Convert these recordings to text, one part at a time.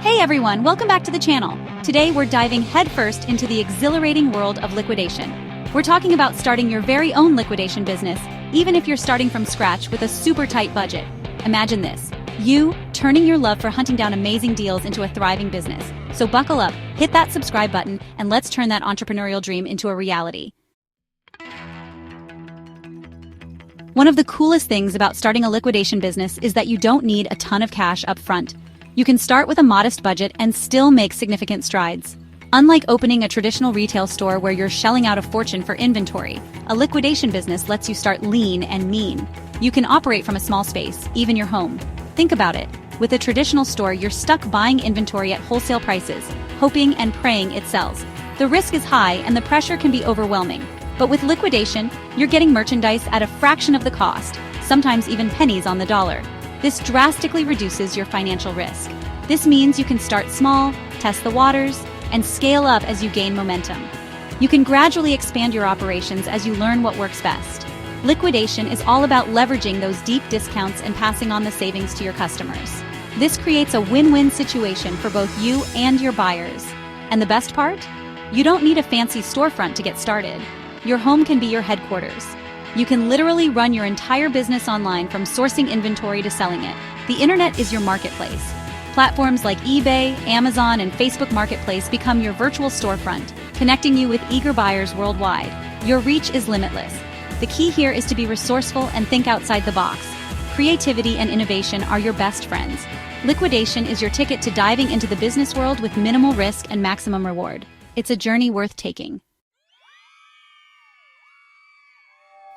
Hey everyone, welcome back to the channel. Today we're diving headfirst into the exhilarating world of liquidation. We're talking about starting your very own liquidation business, even if you're starting from scratch with a super tight budget. Imagine this, you turning your love for hunting down amazing deals into a thriving business. So buckle up, hit that subscribe button, and let's turn that entrepreneurial dream into a reality. One of the coolest things about starting a liquidation business is that you don't need a ton of cash up front. You can start with a modest budget and still make significant strides. Unlike opening a traditional retail store where you're shelling out a fortune for inventory, a liquidation business lets you start lean and mean. You can operate from a small space, even your home. Think about it. With a traditional store, you're stuck buying inventory at wholesale prices, hoping and praying it sells. The risk is high and the pressure can be overwhelming. But with liquidation, you're getting merchandise at a fraction of the cost, sometimes even pennies on the dollar. This drastically reduces your financial risk. This means you can start small, test the waters, and scale up as you gain momentum. You can gradually expand your operations as you learn what works best. Liquidation is all about leveraging those deep discounts and passing on the savings to your customers. This creates a win-win situation for both you and your buyers. And the best part? You don't need a fancy storefront to get started. Your home can be your headquarters. You can literally run your entire business online, from sourcing inventory to selling it. The internet is your marketplace. Platforms like eBay, Amazon, and Facebook Marketplace become your virtual storefront, connecting you with eager buyers worldwide. Your reach is limitless. The key here is to be resourceful and think outside the box. Creativity and innovation are your best friends. Liquidation is your ticket to diving into the business world with minimal risk and maximum reward. It's a journey worth taking.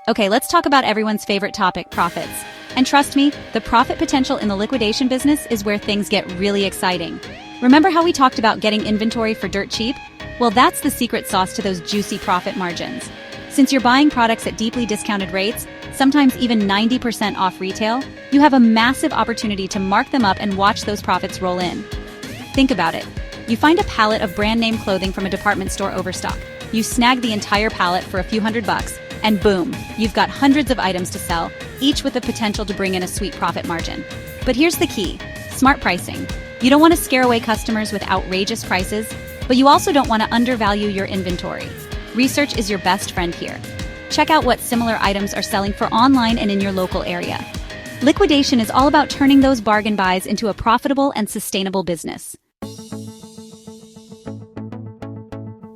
Okay, let's talk about everyone's favorite topic, profits. And trust me, the profit potential in the liquidation business is where things get really exciting. Remember how we talked about getting inventory for dirt cheap? Well, that's the secret sauce to those juicy profit margins. Since you're buying products at deeply discounted rates, sometimes even 90% off retail, you have a massive opportunity to mark them up and watch those profits roll in. Think about it. You find a pallet of brand name clothing from a department store overstock. You snag the entire pallet for a few $100, and boom, you've got hundreds of items to sell, each with the potential to bring in a sweet profit margin. But here's the key: smart pricing. You don't want to scare away customers with outrageous prices, but you also don't want to undervalue your inventory. Research is your best friend here. Check out what similar items are selling for online and in your local area. Liquidation is all about turning those bargain buys into a profitable and sustainable business.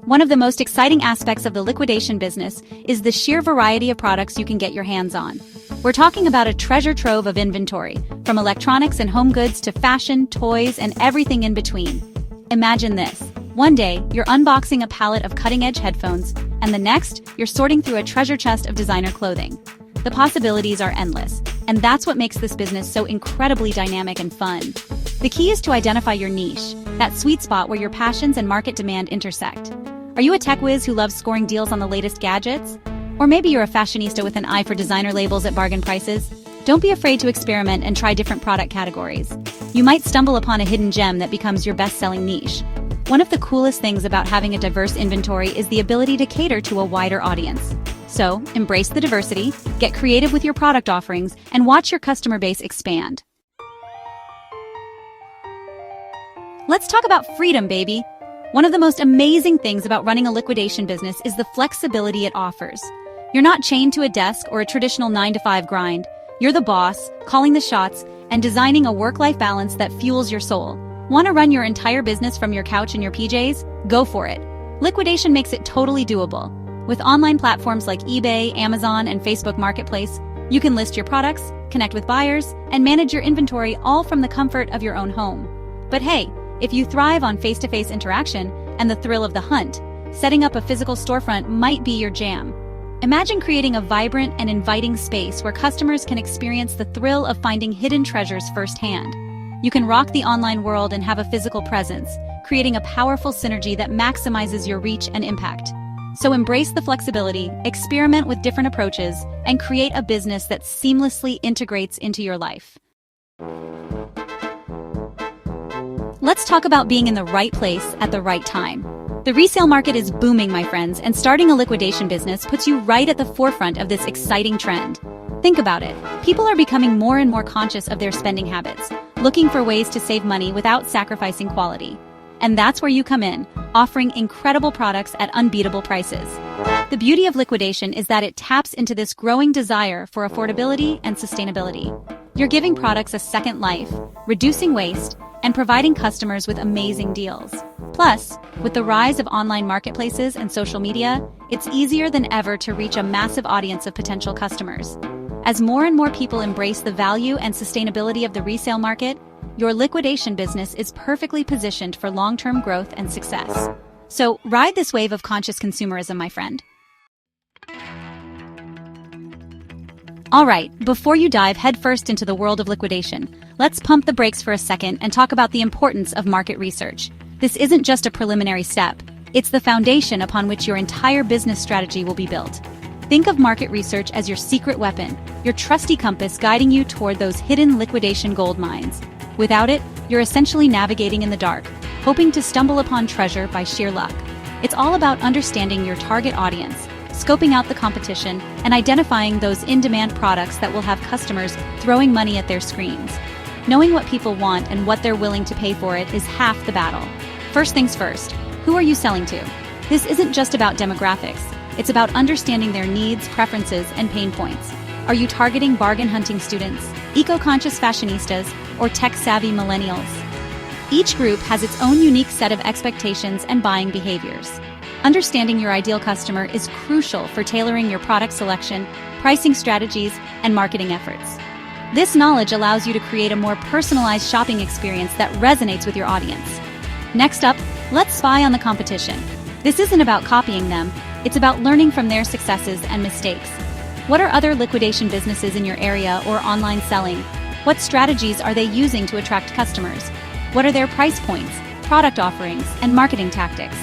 One of the most exciting aspects of the liquidation business is the sheer variety of products you can get your hands on. We're talking about a treasure trove of inventory, from electronics and home goods to fashion, toys, and everything in between. Imagine this. One day, you're unboxing a pallet of cutting-edge headphones, and the next, you're sorting through a treasure chest of designer clothing. The possibilities are endless, and that's what makes this business so incredibly dynamic and fun. The key is to identify your niche, that sweet spot where your passions and market demand intersect. Are you a tech whiz who loves scoring deals on the latest gadgets? Or maybe you're a fashionista with an eye for designer labels at bargain prices? Don't be afraid to experiment and try different product categories. You might stumble upon a hidden gem that becomes your best-selling niche. One of the coolest things about having a diverse inventory is the ability to cater to a wider audience. So, embrace the diversity, get creative with your product offerings, and watch your customer base expand. Let's talk about freedom, baby. One of the most amazing things about running a liquidation business is the flexibility it offers. You're not chained to a desk or a traditional 9-to-5 grind. You're the boss, calling the shots, and designing a work-life balance that fuels your soul. Want to run your entire business from your couch in your PJs? Go for it. Liquidation makes it totally doable. With online platforms like eBay, Amazon, and Facebook Marketplace, you can list your products, connect with buyers, and manage your inventory all from the comfort of your own home. But hey, if you thrive on face-to-face interaction and the thrill of the hunt, setting up a physical storefront might be your jam. Imagine creating a vibrant and inviting space where customers can experience the thrill of finding hidden treasures firsthand. You can rock the online world and have a physical presence, creating a powerful synergy that maximizes your reach and impact. So embrace the flexibility, experiment with different approaches, and create a business that seamlessly integrates into your life. Let's talk about being in the right place at the right time. The resale market is booming, my friends, and starting a liquidation business puts you right at the forefront of this exciting trend. Think about it. People are becoming more and more conscious of their spending habits. looking for ways to save money without sacrificing quality. And that's where you come in, offering incredible products at unbeatable prices. The beauty of liquidation is that it taps into this growing desire for affordability and sustainability. You're giving products a second life, reducing waste, and providing customers with amazing deals. Plus, with the rise of online marketplaces and social media, it's easier than ever to reach a massive audience of potential customers. As more and more people embrace the value and sustainability of the resale market, your liquidation business is perfectly positioned for long-term growth and success. So, ride this wave of conscious consumerism, my friend. Alright, before you dive headfirst into the world of liquidation, let's pump the brakes for a second and talk about the importance of market research. This isn't just a preliminary step, it's the foundation upon which your entire business strategy will be built. Think of market research as your secret weapon, your trusty compass guiding you toward those hidden liquidation gold mines. Without it, you're essentially navigating in the dark, hoping to stumble upon treasure by sheer luck. It's all about understanding your target audience, scoping out the competition, and identifying those in-demand products that will have customers throwing money at their screens. Knowing what people want and what they're willing to pay for it is half the battle. First things first, who are you selling to? This isn't just about demographics. It's about understanding their needs, preferences, and pain points. Are you targeting bargain-hunting students, eco-conscious fashionistas, or tech-savvy millennials? Each group has its own unique set of expectations and buying behaviors. Understanding your ideal customer is crucial for tailoring your product selection, pricing strategies, and marketing efforts. This knowledge allows you to create a more personalized shopping experience that resonates with your audience. Next up, let's spy on the competition. This isn't about copying them, it's about learning from their successes and mistakes. What are other liquidation businesses in your area or online selling? What strategies are they using to attract customers? What are their price points, product offerings, and marketing tactics?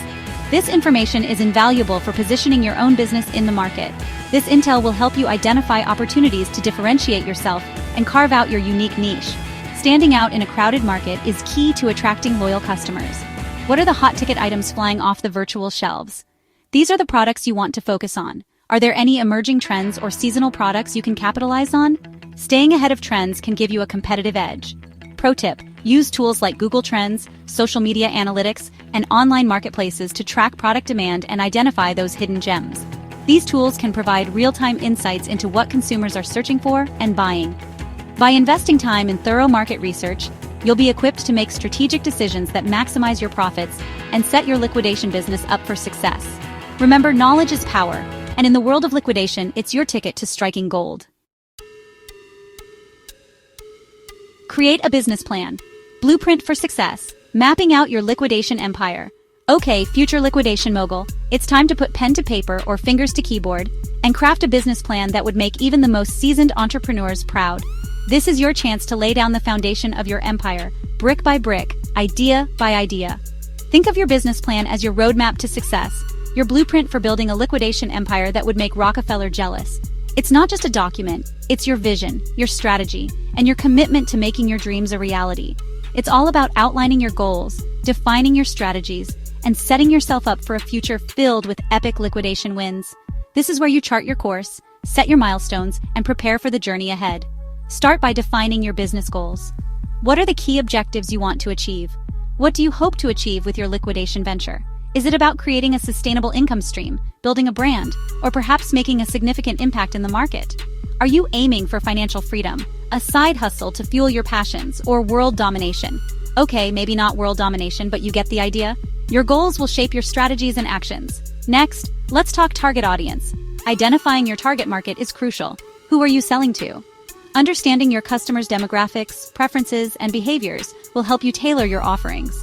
This information is invaluable for positioning your own business in the market. This intel will help you identify opportunities to differentiate yourself and carve out your unique niche. Standing out in a crowded market is key to attracting loyal customers. What are the hot-ticket items flying off the virtual shelves? These are the products you want to focus on. Are there any emerging trends or seasonal products you can capitalize on? Staying ahead of trends can give you a competitive edge. Pro tip, use tools like Google Trends, social media analytics, and online marketplaces to track product demand and identify those hidden gems. These tools can provide real-time insights into what consumers are searching for and buying. By investing time in thorough market research, you'll be equipped to make strategic decisions that maximize your profits and set your liquidation business up for success. Remember, knowledge is power, and in the world of liquidation, it's your ticket to striking gold. Create a business plan. Blueprint for success. Mapping out your liquidation empire. Okay, future liquidation mogul, it's time to put pen to paper or fingers to keyboard and craft a business plan that would make even the most seasoned entrepreneurs proud. This is your chance to lay down the foundation of your empire, brick by brick, idea by idea. Think of your business plan as your roadmap to success, your blueprint for building a liquidation empire that would make Rockefeller jealous. It's not just a document, it's your vision, your strategy, and your commitment to making your dreams a reality. It's all about outlining your goals, defining your strategies, and setting yourself up for a future filled with epic liquidation wins. This is where you chart your course, set your milestones, and prepare for the journey ahead. Start by defining your business goals. What are the key objectives you want to achieve? What do you hope to achieve with your liquidation venture? Is it about creating a sustainable income stream, building a brand, or perhaps making a significant impact in the market? Are you aiming for financial freedom, a side hustle to fuel your passions, or world domination? Okay, maybe not world domination, but you get the idea? Your goals will shape your strategies and actions. Next, let's talk target audience. Identifying your target market is crucial. Who are you selling to? Understanding your customers' demographics, preferences, and behaviors will help you tailor your offerings.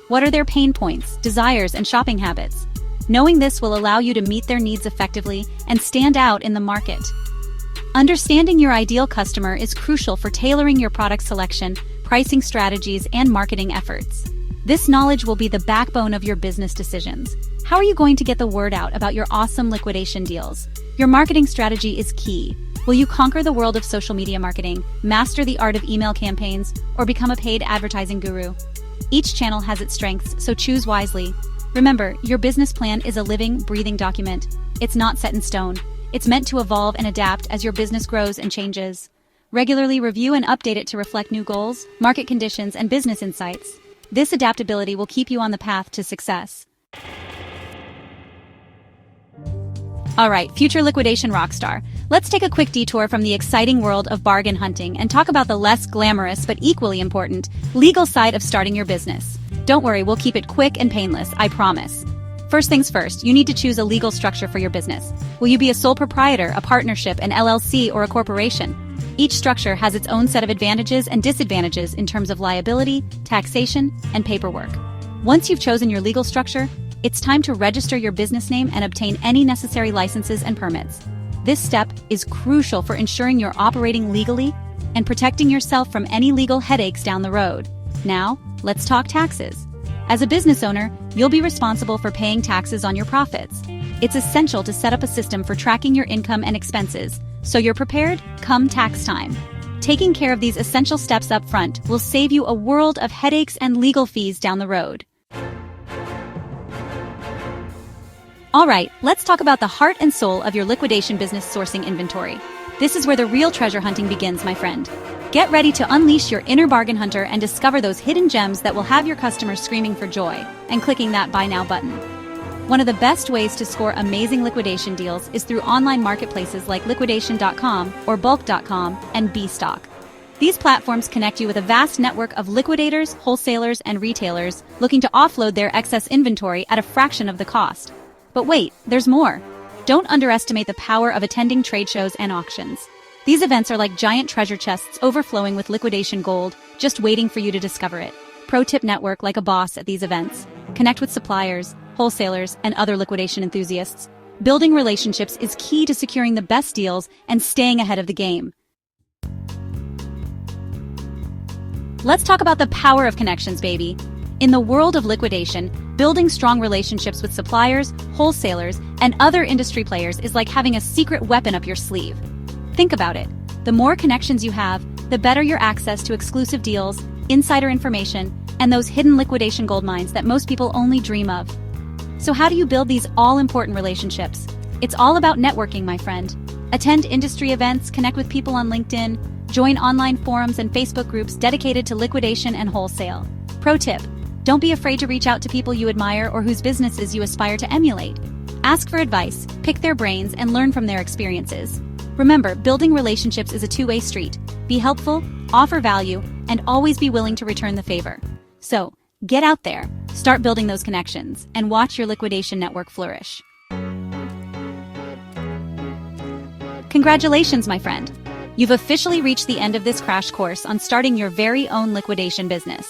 What are their pain points, desires, and shopping habits? Knowing this will allow you to meet their needs effectively and stand out in the market. Understanding your ideal customer is crucial for tailoring your product selection, pricing strategies, and marketing efforts. This knowledge will be the backbone of your business decisions. How are you going to get the word out about your awesome liquidation deals? Your marketing strategy is key. Will you conquer the world of social media marketing, master the art of email campaigns, or become a paid advertising guru? Each channel has its strengths, so choose wisely. Remember, your business plan is a living, breathing document. It's not set in stone. It's meant to evolve and adapt as your business grows and changes. Regularly review and update it to reflect new goals, market conditions, and business insights. This adaptability will keep you on the path to success. Alright, future liquidation rockstar. Let's take a quick detour from the exciting world of bargain hunting and talk about the less glamorous but equally important legal side of starting your business. Don't worry, we'll keep it quick and painless, I promise. First things first, you need to choose a legal structure for your business. Will you be a sole proprietor, a partnership, an LLC, or a corporation? Each structure has its own set of advantages and disadvantages in terms of liability, taxation, and paperwork. Once you've chosen your legal structure, it's time to register your business name and obtain any necessary licenses and permits. This step is crucial for ensuring you're operating legally and protecting yourself from any legal headaches down the road. Now, let's talk taxes. As a business owner, you'll be responsible for paying taxes on your profits. It's essential to set up a system for tracking your income and expenses, so you're prepared come tax time. Taking care of these essential steps up front will save you a world of headaches and legal fees down the road. Alright, let's talk about the heart and soul of your liquidation business: sourcing inventory. This is where the real treasure hunting begins, my friend. Get ready to unleash your inner bargain hunter and discover those hidden gems that will have your customers screaming for joy and clicking that buy now button. One of the best ways to score amazing liquidation deals is through online marketplaces like liquidation.com or bulk.com and bstock. These platforms connect you with a vast network of liquidators, wholesalers, and retailers looking to offload their excess inventory at a fraction of the cost. But wait, there's more. Don't underestimate the power of attending trade shows and auctions. These events are like giant treasure chests overflowing with liquidation gold, just waiting for you to discover it. Pro tip: network like a boss at these events. Connect with suppliers, wholesalers, and other liquidation enthusiasts. Building relationships is key to securing the best deals and staying ahead of the game. Let's talk about the power of connections, baby. In the world of liquidation, building strong relationships with suppliers, wholesalers, and other industry players is like having a secret weapon up your sleeve. Think about it. The more connections you have, the better your access to exclusive deals, insider information, and those hidden liquidation gold mines that most people only dream of. So how do you build these all-important relationships? It's all about networking, my friend. Attend industry events, connect with people on LinkedIn, join online forums and Facebook groups dedicated to liquidation and wholesale. Pro tip: don't be afraid to reach out to people you admire or whose businesses you aspire to emulate. Ask for advice, pick their brains, and learn from their experiences. Remember, building relationships is a two-way street. Be helpful, offer value, and always be willing to return the favor. So, get out there, start building those connections, and watch your liquidation network flourish. Congratulations, my friend. You've officially reached the end of this crash course on starting your very own liquidation business.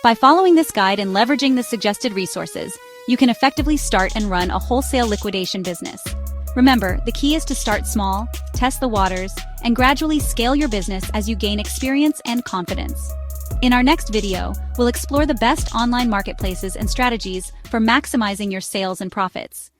By following this guide and leveraging the suggested resources, you can effectively start and run a wholesale liquidation business. Remember, the key is to start small, test the waters, and gradually scale your business as you gain experience and confidence. In our next video, we'll explore the best online marketplaces and strategies for maximizing your sales and profits.